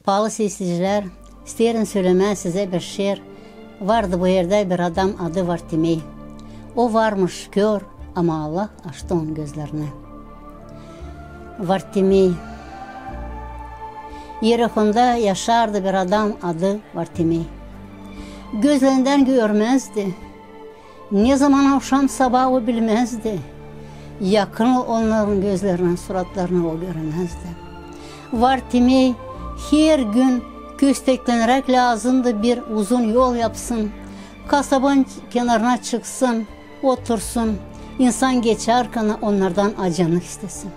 Pahalı seyirciler, isterim söylemeye size bir şiir. Vardı bu yerde bir adam, adı Vartimey. O varmış kör ama Allah açtı onun gözlerini. Vartimey. Yerihon'da yaşardı bir adam, adı Vartimey. Gözlerinden görmezdi. Ne zaman akşam sabah o bilmezdi. Yakın onların gözlerinin suratlarını o göremezdi. Vartimey her gün kösteklenerek lazımdı bir uzun yol yapsın. Kasabanın kenarına çıksın, otursun. İnsan geçerken onlardan acınlık istesin.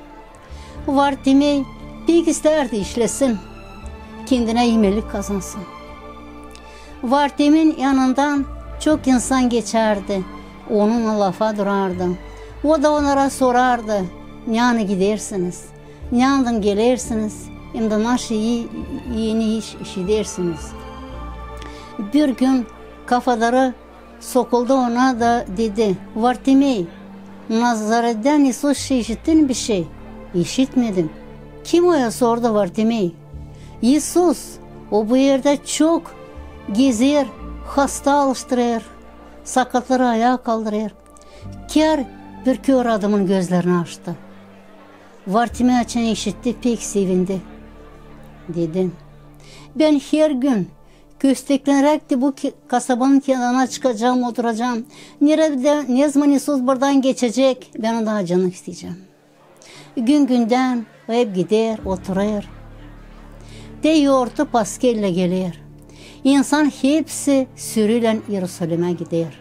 Vartimey pek isterdi işlesin. Kendine yemelik kazansın. Vartimey'in yanından çok insan geçerdi. Onunla lafa durardı. O da onlara sorardı. Yani gidersiniz? Yandan gelirsiniz? Hem de nasıl yeni iş işidersiniz? Bir gün kafaları sokuldu, ona da dedi. Vartimey, Nazaret'ten İsus işittin bir şey? İşitmedim. Kim oya sordu Vartimey. İsus, o bu yerde çok gezer, hasta alıştırır, sakatları ayağa kaldırır. Kâr bir kör adamın gözlerini açtı. Vartimey açan işitti, pek sevindi. Dedi, ben her gün kösteklenerek de bu kasabanın kenarına çıkacağım, oturacağım. Ne zaman İsus buradan geçecek, ben onu daha canlı isteyeceğim. Gün günden o hep gider, oturur. De yoğurtu paskelle gelir. İnsan hepsi sürüyle Yerusalim'e gider.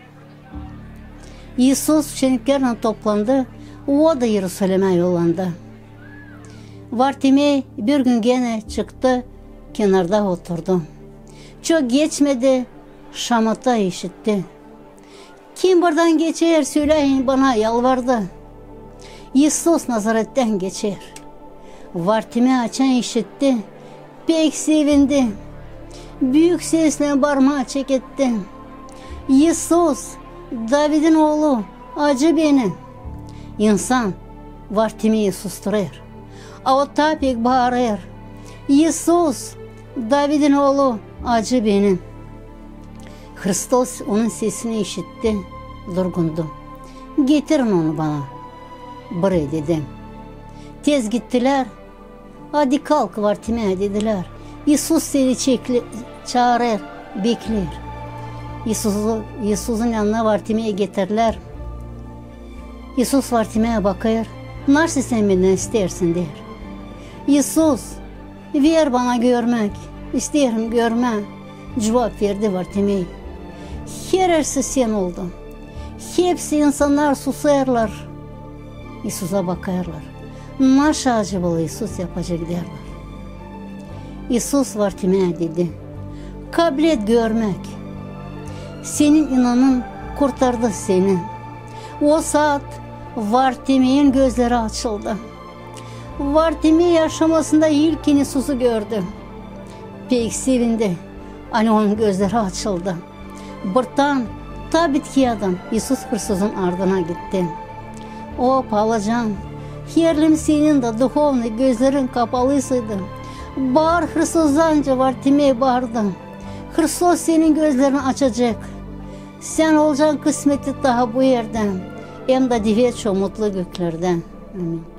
İsus şenliklerle toplandı, o da Yerusalim'e yollandı. Vartimey bir gün gene çıktı, kenarda oturdu. Çok geçmedi, şamata işitti. Kim buradan geçer söyleyin bana, yalvardı. İsus Nazaret'ten geçer. Vartimey açan işitti, pek sevindi. Büyük sesle parmağı çeketti. İsus, David'in oğlu, acı beni. İnsan Vartimey'i susturur. Avutta pek bağırır. İsus, David'in oğlu, acı beni. Hristos onun sesini işitti, durgundu. Getirin onu bana. Buraya dedi. Tez gittiler. Hadi kalk Vartimey dediler. İsus seni çağırır, bekler. İsus'un yanına Vartimey'i getirdiler. İsus Vartimey'e bakıyor. Nasıl sen benden istersin der. İsus, ver bana görmek. İsterim görme. Cevap verdi Vartimey. Herisi sen oldun. Hepsi insanlar susarlar. İsus'a bakarlar. Nasıl acaba İsus yapacak derler. İsus Vartimey'e dedi. Kabul et görmek. Senin inanın kurtardı seni. O saat Vartimey'in gözleri açıldı. Vartimey yaşamasında ilkin İsus'u gördü. Pek sevindi. Hani onun gözleri açıldı. Birden tabii ki adam İsus Hrisos'un ardına gitti. O palacan, yerlim senin de duhovni gözlerin kapalısıydı. Bağır Hrisos'danca Vartimey bağırdı. Hristos senin gözlerini açacak. Sen olacaksın kısmeti daha bu yerden. Hem de divet şu mutlu göklerden. Amin.